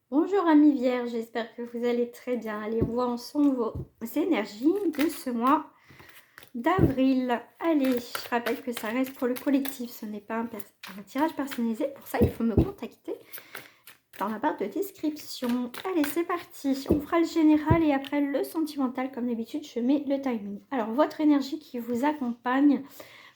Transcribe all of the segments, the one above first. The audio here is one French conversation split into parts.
Bonjour amis vierges, j'espère que vous allez très bien. Allez, on voit ensemble vos énergies de ce mois d'avril. Allez, je rappelle que ça reste pour le collectif, ce n'est pas un tirage personnalisé. Pour ça, il faut me contacter dans la barre de description. Allez, c'est parti. On fera le général et après le sentimental. Comme d'habitude, je mets le timing. Alors, votre énergie qui vous accompagne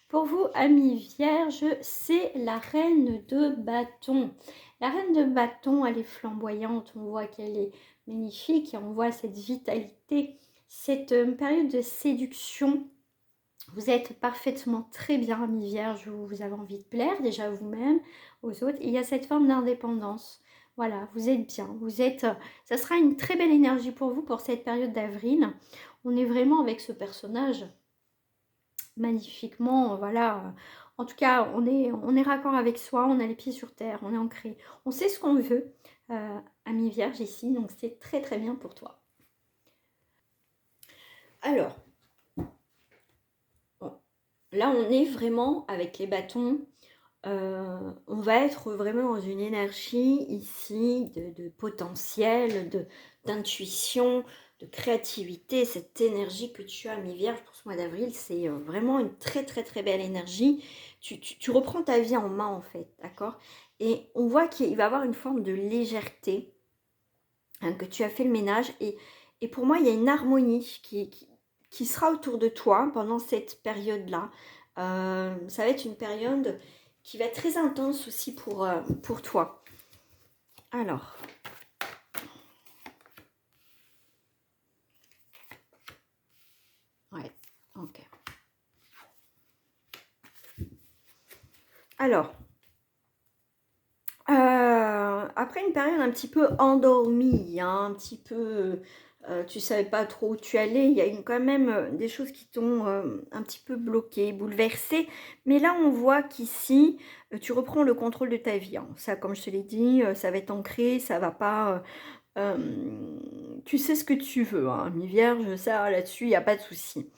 pour vous, amis vierges, c'est la reine de bâton. La reine de bâton, elle est flamboyante, on voit qu'elle est magnifique et on voit cette vitalité, cette période de séduction. Vous êtes parfaitement très bien, amis vierges, vous avez envie de plaire déjà à vous-même, aux autres. Et il y a cette forme d'indépendance. Voilà, vous êtes bien, vous êtes... Ça sera une très belle énergie pour vous pour cette période d'avril. On est vraiment avec ce personnage magnifiquement, voilà. En tout cas, on est raccord avec soi, on a les pieds sur terre, on est ancré. On sait ce qu'on veut, ami vierge ici, donc c'est très très bien pour toi. Alors, bon, là on est vraiment avec les bâtons. On va être vraiment dans une énergie ici de potentiel, d'intuition, de créativité. Cette énergie que tu as, mi-vierge, pour ce mois d'avril, c'est vraiment une très très très belle énergie. Tu reprends ta vie en main en fait, d'accord? Et on voit qu'il va y avoir une forme de légèreté, hein, que tu as fait le ménage. Et pour moi, il y a une harmonie qui sera autour de toi pendant cette période-là. Ça va être une période qui va être très intense aussi pour toi. Alors, ouais, ok. Alors, après une période un petit peu endormie, hein, un petit peu, tu savais pas trop où tu allais, il y a quand même des choses qui t'ont un petit peu bloqué, bouleversé. Mais là, on voit qu'ici, tu reprends le contrôle de ta vie, hein. Ça, comme je te l'ai dit, ça va être ancré, ça va pas... tu sais ce que tu veux, hein, mi-vierge, ça, là-dessus, il n'y a pas de souci.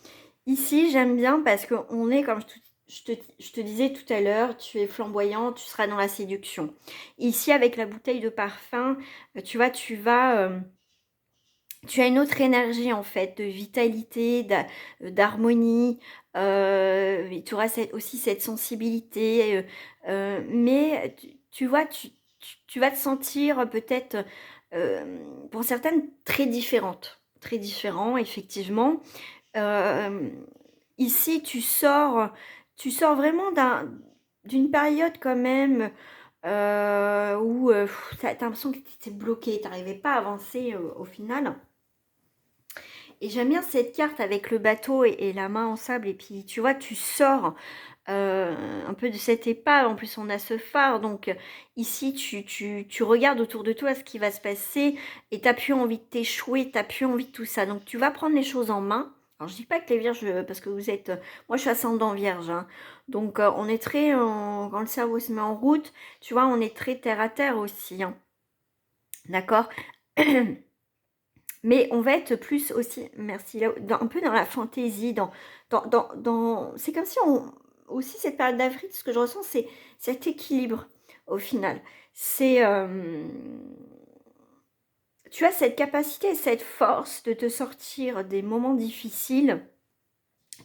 Ici, j'aime bien parce qu'on est, comme je te disais tout à l'heure, tu es flamboyant, tu seras dans la séduction. Ici, avec la bouteille de parfum, tu vois, tu as une autre énergie en fait, de vitalité, d'harmonie. Tu auras aussi cette sensibilité. Mais tu vois, tu vas te sentir peut-être, pour certaines, très différente. Très différent, effectivement. Euh, Ici, tu sors vraiment d'une période quand même où tu as l'impression que tu étais bloqué, tu n'arrivais pas à avancer au final. Et j'aime bien cette carte avec le bateau et la main en sable. Et puis, tu vois, tu sors un peu de cette épave. En plus, on a ce phare. Donc, ici, tu regardes autour de toi ce qui va se passer. Et tu n'as plus envie de t'échouer. Tu n'as plus envie de tout ça. Donc, tu vas prendre les choses en main. Alors, je dis pas que les vierges, parce que vous êtes... moi, je suis ascendant vierge. Hein. Donc, on est très... quand le cerveau se met en route, tu vois, on est très terre à terre aussi. Hein. D'accord. Mais on va être plus aussi, merci, là, un peu dans la fantaisie, c'est comme si aussi cette période d'avril, ce que je ressens, c'est cet équilibre au final. C'est, tu as cette capacité, cette force de te sortir des moments difficiles.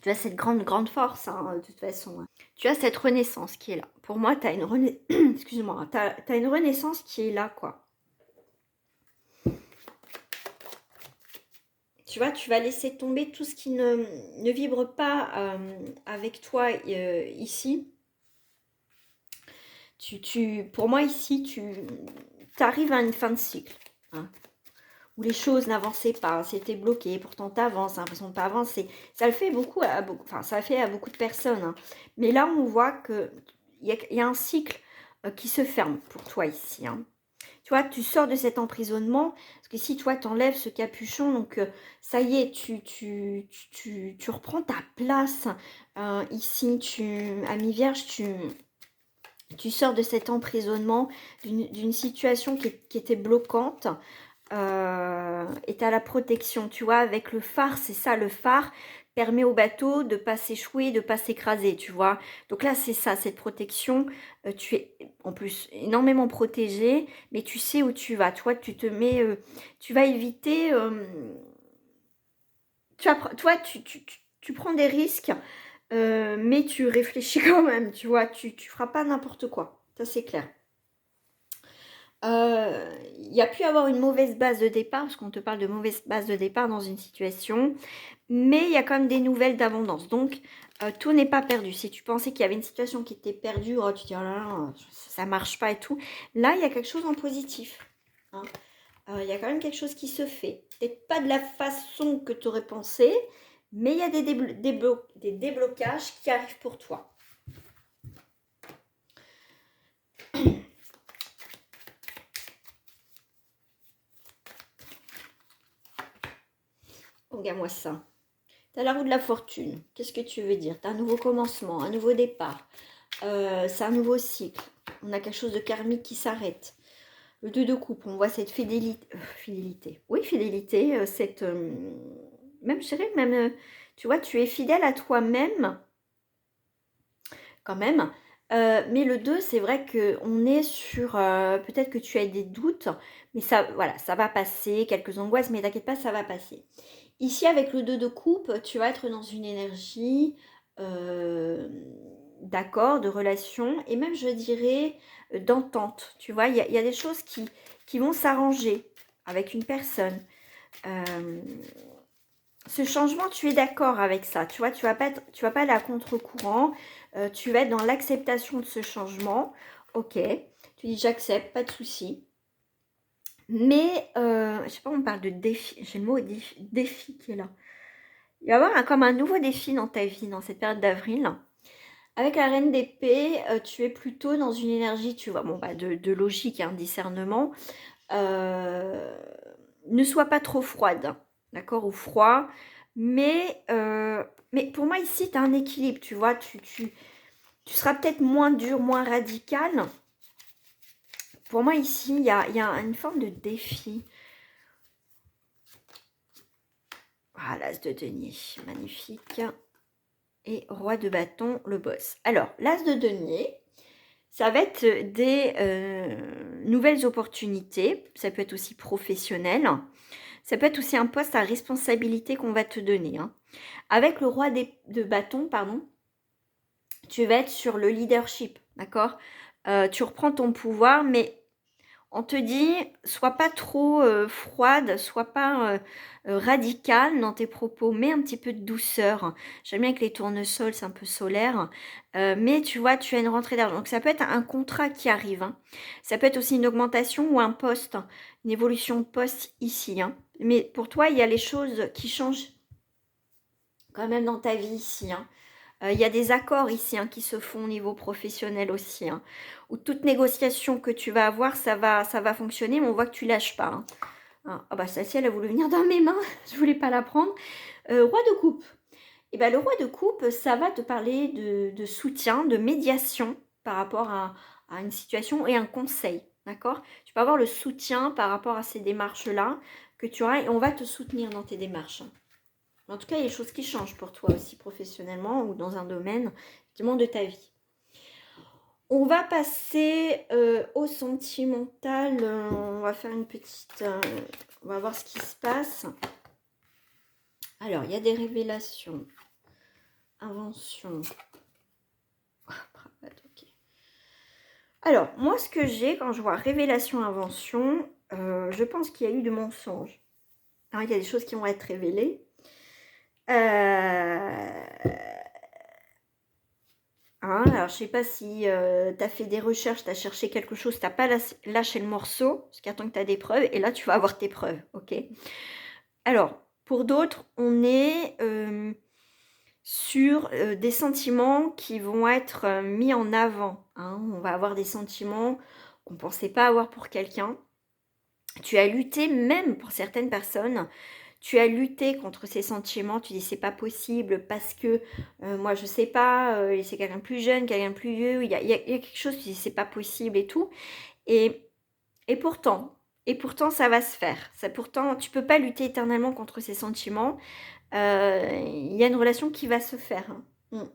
Tu as cette grande force, hein, de toute façon. Hein. Tu as cette renaissance qui est là. Pour moi, tu as une excuse-moi, t'as une renaissance qui est là, quoi. Tu vois, tu vas laisser tomber tout ce qui ne vibre pas avec toi ici. Pour moi, ici, tu arrives à une fin de cycle. Hein, où les choses n'avançaient pas, c'était bloqué, pourtant tu avances, l'impression de ne pas avancer. Ça le fait beaucoup enfin, ça fait à beaucoup de personnes. Hein. Mais là, on voit qu'il y a un cycle qui se ferme pour toi ici. Hein. Tu vois, tu sors de cet emprisonnement, parce que si toi, t'enlèves ce capuchon, donc ça y est, tu reprends ta place ici, ami Vierge, tu sors de cet emprisonnement, d'une situation qui était bloquante, et tu as la protection, tu vois, avec le phare, c'est ça le phare, permet au bateau de ne pas s'échouer, de ne pas s'écraser, tu vois. Donc là, c'est ça, cette protection. Tu es en plus énormément protégé, mais tu sais où tu vas. Toi, tu te mets, tu vas éviter. Toi, tu prends des risques, mais tu réfléchis quand même, tu vois. Tu feras pas n'importe quoi. Ça, c'est clair. Il y a pu avoir une mauvaise base de départ, parce qu'on te parle de mauvaise base de départ dans une situation, mais il y a quand même des nouvelles d'abondance. Donc, tout n'est pas perdu. Si tu pensais qu'il y avait une situation qui était perdue, oh, tu te dis, oh là là, ça marche pas et tout. Là, il y a quelque chose en positif. Hein. Il y a quand même quelque chose qui se fait. Peut-être pas de la façon que tu aurais pensé, mais il y a des déblocages qui arrivent pour toi. Regarde-moi ça. Tu as la roue de la fortune. Qu'est-ce que tu veux dire? Tu as un nouveau commencement, un nouveau départ. C'est un nouveau cycle. On a quelque chose de karmique qui s'arrête. Le 2 de coupe, on voit cette fidélité. Oui, fidélité, cette... même, je dirais, même, tu vois, tu es fidèle à toi-même, quand même. Mais le 2, c'est vrai qu'on est sur... peut-être que tu as des doutes, mais ça, voilà, ça va passer, quelques angoisses, mais t'inquiète pas, ça va passer. Ici, avec le 2 de coupe, tu vas être dans une énergie d'accord, de relation, et même, je dirais, d'entente. Tu vois, il y a des choses qui vont s'arranger avec une personne. Ce changement, tu es d'accord avec ça. Tu vois, tu vas pas aller à contre-courant. Tu vas être dans l'acceptation de ce changement. Ok, tu dis j'accepte, pas de souci. Mais, je sais pas, on parle de défi. J'ai le mot défi qui est là. Il va y avoir comme un nouveau défi dans ta vie, dans cette période d'avril. Avec la reine d'épée, tu es plutôt dans une énergie, tu vois, bon, bah, de logique, un discernement. Ne sois pas trop froide, d'accord, ou froid. Mais pour moi, ici, tu as un équilibre, tu vois. Tu seras peut-être moins dur, moins radical. Pour moi, ici, il y a une forme de défi. Ah, l'as de denier, magnifique. Et roi de bâton, le boss. Alors, l'as de denier, ça va être des nouvelles opportunités. Ça peut être aussi professionnel. Ça peut être aussi un poste à responsabilité qu'on va te donner. Hein. Avec le roi de bâton, pardon, tu vas être sur le leadership, d'accord. Tu reprends ton pouvoir, mais on te dit, sois pas trop froide, sois pas radicale dans tes propos, mets un petit peu de douceur. J'aime bien que les tournesols, c'est un peu solaire, mais tu vois, tu as une rentrée d'argent. Donc ça peut être un contrat qui arrive, hein. Ça peut être aussi une augmentation ou un poste, une évolution de poste ici. Hein. Mais pour toi, il y a les choses qui changent quand même dans ta vie ici. Hein. Il y a des accords ici hein, qui se font au niveau professionnel aussi. Hein, où toute négociation que tu vas avoir, ça va fonctionner, mais on voit que tu lâches pas. Hein. Ah bah celle-ci, elle a voulu venir dans mes mains. Je voulais pas la prendre. Roi de coupe. Et ben, le roi de coupe, ça va te parler de soutien, de médiation par rapport à une situation et un conseil. D'accord. Tu peux avoir le soutien par rapport à ces démarches-là que tu auras et on va te soutenir dans tes démarches. En tout cas, il y a des choses qui changent pour toi aussi professionnellement ou dans un domaine de ta vie. On va passer au sentimental. On va faire une petite... on va voir ce qui se passe. Alors, il y a des révélations. Inventions. Ok. Alors, moi, ce que j'ai quand je vois révélation, invention, je pense qu'il y a eu de mensonges. Alors, il y a des choses qui vont être révélées. Hein, alors, je sais pas si tu as fait des recherches, tu as cherché quelque chose, tu n'as pas lâché le morceau, parce qu'attends que tu as des preuves, et là, tu vas avoir tes preuves, ok. Alors, pour d'autres, on est sur des sentiments qui vont être mis en avant. Hein. On va avoir des sentiments qu'on ne pensait pas avoir pour quelqu'un. Tu as lutté, même pour certaines personnes, tu as lutté contre ces sentiments, tu dis c'est pas possible parce que moi je sais pas, c'est quelqu'un de plus jeune, quelqu'un de plus vieux, il y a quelque chose, tu dis c'est pas possible et tout. Et pourtant ça va se faire. Ça, pourtant, tu peux pas lutter éternellement contre ces sentiments. Il y a une relation qui va se faire. Hein.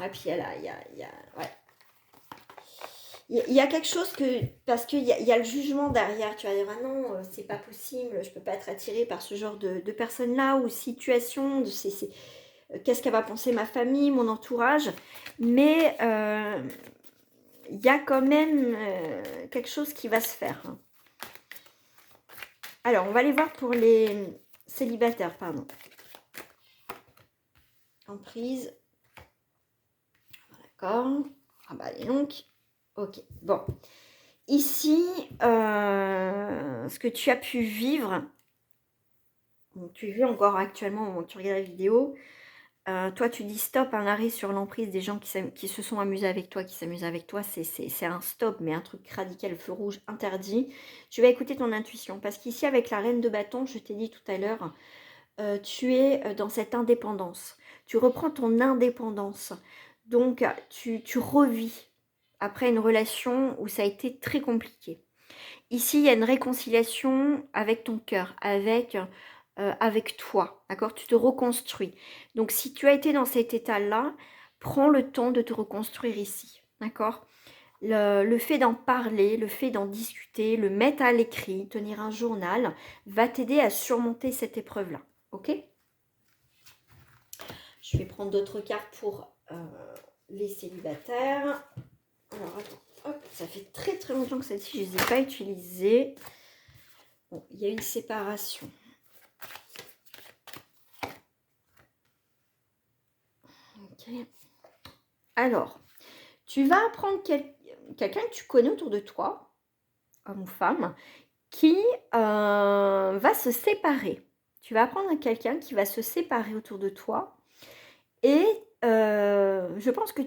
Et puis ouais. Il y a quelque chose que, parce qu'il y a le jugement derrière, tu vas dire, ah non, c'est pas possible, je peux pas être attirée par ce genre de personnes-là, ou situation, qu'est-ce qu'elle va penser ma famille, mon entourage, mais il y a quand même quelque chose qui va se faire. Hein. Alors, on va aller voir pour les célibataires, pardon. Emprise. D'accord. Ah bah, allez donc. Ok, bon. Ici, ce que tu as pu vivre, donc tu vis encore actuellement au moment où tu regardes la vidéo, toi tu dis stop, un arrêt sur l'emprise des gens qui se sont amusés avec toi, qui s'amusent avec toi, c'est un stop, mais un truc radical, feu rouge, interdit. Tu vas écouter ton intuition, parce qu'ici avec la reine de bâton, je t'ai dit tout à l'heure, tu es dans cette indépendance. Tu reprends ton indépendance. Donc, tu revis après une relation où ça a été très compliqué. Ici, il y a une réconciliation avec ton cœur, avec toi, d'accord? Tu te reconstruis. Donc, si tu as été dans cet état-là, prends le temps de te reconstruire ici, d'accord? Le fait d'en parler, le fait d'en discuter, le mettre à l'écrit, tenir un journal, va t'aider à surmonter cette épreuve-là, ok? Je vais prendre d'autres cartes pour les célibataires. Alors, attends, hop, ça fait très très longtemps que celle-ci, je ne les ai pas utilisées. Bon, il y a une séparation. Ok. Alors, tu vas apprendre quelqu'un que tu connais autour de toi, homme ou femme, qui va se séparer. Tu vas apprendre quelqu'un qui va se séparer autour de toi. Et je pense que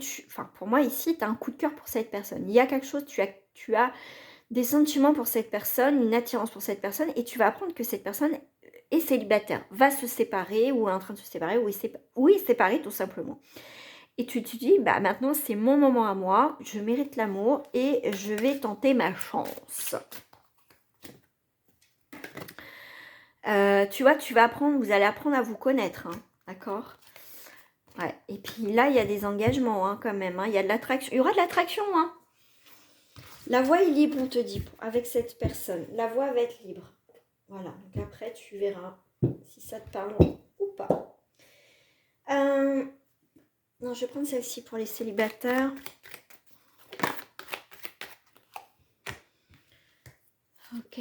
pour moi ici, tu as un coup de cœur pour cette personne. Il y a quelque chose, tu as des sentiments pour cette personne, une attirance pour cette personne, et tu vas apprendre que cette personne est célibataire, va se séparer, ou est en train de se séparer, ou est séparée tout simplement. Et tu te dis, bah maintenant c'est mon moment à moi, je mérite l'amour, et je vais tenter ma chance. Tu vois, vous allez apprendre à vous connaître, hein, d'accord? Ouais. Et puis là, il y a des engagements hein, quand même. Hein. Il y a de l'attraction. Il y aura de l'attraction. Hein. La voie est libre, on te dit, avec cette personne. La voie va être libre. Voilà. Donc après, tu verras si ça te parle ou pas. Non, je vais prendre celle-ci pour les célibataires. Ok.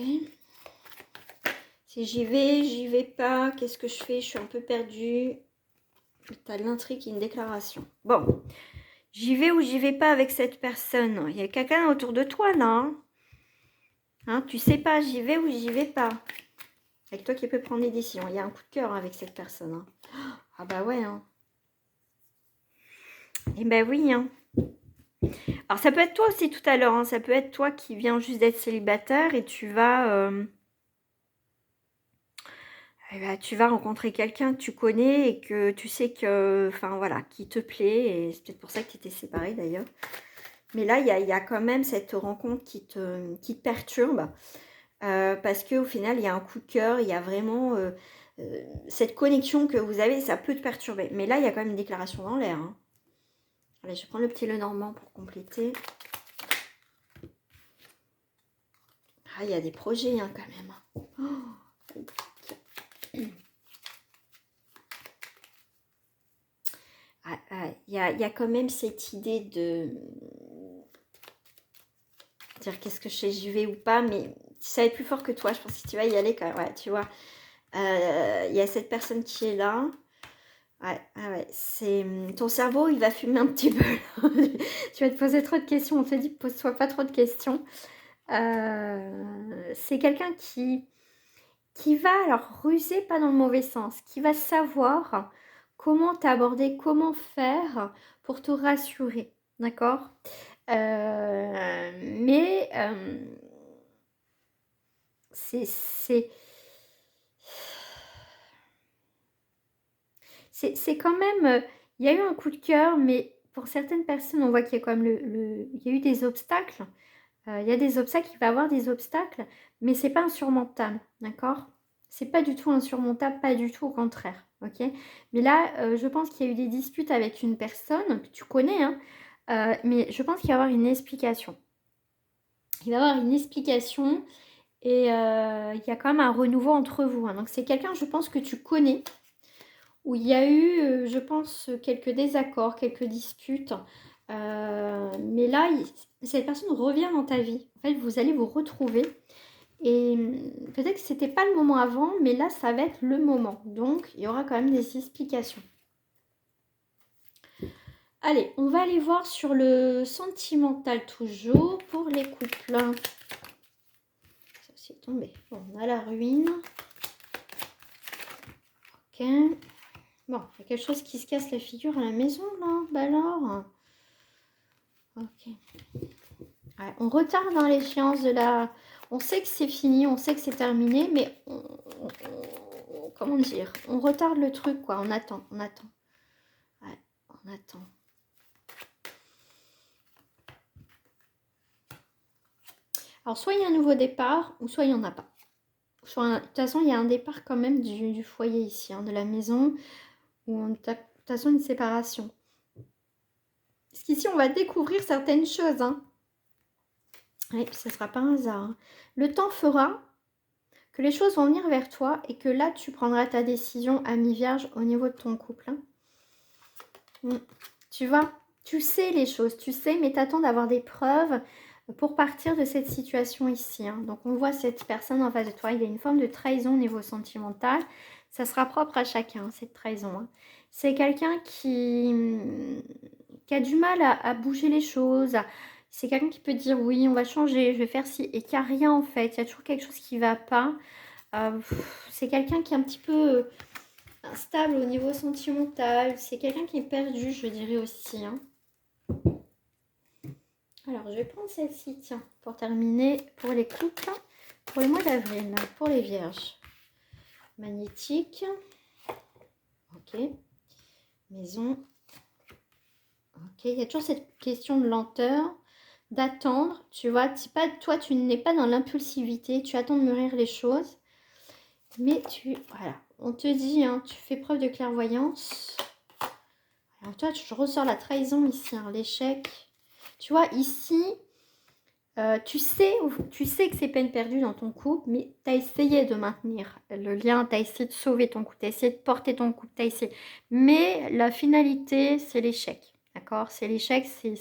Si j'y vais pas. Qu'est-ce que je fais? Je suis un peu perdue. T'as de l'intrigue et une déclaration. Bon. J'y vais ou j'y vais pas avec cette personne. Il y a quelqu'un autour de toi, là. Hein, tu sais pas, j'y vais ou j'y vais pas. Avec toi qui peux prendre des décisions. Il y a un coup de cœur avec cette personne. Hein. Ah bah ouais. Hein. Eh ben oui. Hein. Alors ça peut être toi aussi tout à l'heure. Hein. Ça peut être toi qui viens juste d'être célibataire et tu vas... tu vas rencontrer quelqu'un que tu connais et que tu sais que... Enfin voilà, qui te plaît. Et c'est peut-être pour ça que tu étais séparée d'ailleurs. Mais là, il y a quand même cette rencontre qui te perturbe. Parce qu'au final, il y a un coup de cœur. Il y a vraiment... cette connexion que vous avez, ça peut te perturber. Mais là, il y a quand même une déclaration dans l'air. Hein. Allez, je prends le petit Lenormand pour compléter. Ah, il y a des projets hein, quand même. Oh. Il y a quand même cette idée de dire qu'est-ce que je fais, j'y vais ou pas, mais ça va être plus fort que toi. Je pense que tu vas y aller quand même. Ouais, tu vois, il y a cette personne qui est là. Ouais, c'est ton cerveau, il va fumer un petit peu. Tu vas te poser trop de questions. On te dit, pose-toi pas trop de questions. C'est quelqu'un qui va, alors ruser, pas dans le mauvais sens, qui va savoir comment t'aborder, comment faire pour te rassurer, d'accord? Mais c'est quand même, il y a eu un coup de cœur, mais pour certaines personnes, on voit qu'il y a quand même il y a eu des obstacles. Il y a des obstacles, il va y avoir des obstacles, mais c'est pas insurmontable, d'accord? C'est pas du tout insurmontable, pas du tout, au contraire. Ok. Mais là, je pense qu'il y a eu des disputes avec une personne que tu connais, hein, mais je pense qu'il va y avoir une explication. Il va y avoir une explication et il y a quand même un renouveau entre vous, hein. Donc c'est quelqu'un, je pense, que tu connais, où il y a eu, je pense, quelques désaccords, quelques disputes. Mais là, cette personne revient dans ta vie. En fait, vous allez vous retrouver. Et peut-être que c'était pas le moment avant, mais là, ça va être le moment. Donc, il y aura quand même des explications. Allez, on va aller voir sur le sentimental toujours pour les couples. Ça, c'est tombé. Bon, on a la ruine. Ok. Bon, il y a quelque chose qui se casse la figure à la maison, là. Bah alors. Ok. Ouais, on retarde dans l'échéance de la... On sait que c'est fini, on sait que c'est terminé, mais comment dire, on retarde le truc, quoi. On attend, on attend. Ouais, on attend. Alors, soit il y a un nouveau départ, ou soit il n'y en a pas. Soit, de toute façon, il y a un départ quand même du foyer ici, hein, de la maison, ou de toute façon une séparation. Parce qu'ici, on va découvrir certaines choses, hein. Et puis, ce ne sera pas un hasard, hein. Le temps fera que les choses vont venir vers toi et que là, tu prendras ta décision à mi-vierge au niveau de ton couple, hein. Tu vois, tu sais les choses, tu sais, mais t'attends d'avoir des preuves pour partir de cette situation ici, hein. Donc, on voit cette personne en face de toi. Il y a une forme de trahison au niveau sentimental. Ça sera propre à chacun, cette trahison, hein. C'est quelqu'un qui a du mal à bouger les choses. C'est quelqu'un qui peut dire oui, on va changer, je vais faire ci, et qu'il n'y a rien en fait. Il y a toujours quelque chose qui ne va pas. C'est quelqu'un qui est un petit peu instable au niveau sentimental. C'est quelqu'un qui est perdu, je dirais aussi, hein. Alors, je vais prendre celle-ci, tiens, pour terminer, pour les couples, pour le mois d'avril, pour les vierges. Magnétique. Ok. Maison. Ok, il y a toujours cette question de lenteur, d'attendre, tu vois. Toi, tu n'es pas dans l'impulsivité, tu attends de mûrir les choses. Mais voilà, on te dit, hein, tu fais preuve de clairvoyance. Alors toi, je ressors la trahison ici, hein, l'échec. Tu vois, ici, tu sais que c'est peine perdue dans ton couple, mais tu as essayé de maintenir le lien, tu as essayé de sauver ton couple, tu as essayé de porter ton couple, tu as essayé. Mais la finalité, c'est l'échec, d'accord? C'est l'échec, c'est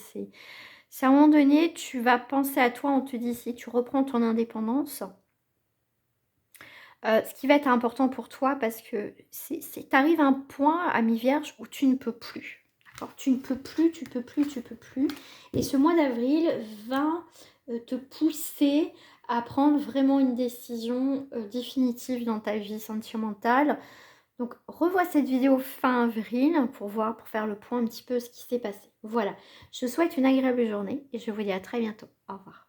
à un moment donné, tu vas penser à toi, on te dit, si tu reprends ton indépendance, ce qui va être important pour toi, parce que tu arrives à un point à mi-vierge où tu ne peux plus. Tu ne peux plus, tu peux plus, tu peux plus. Et ce mois d'avril va te pousser à prendre vraiment une décision définitive dans ta vie sentimentale. Donc, revois cette vidéo fin avril pour faire le point un petit peu ce qui s'est passé. Voilà, je te souhaite une agréable journée et je vous dis à très bientôt. Au revoir.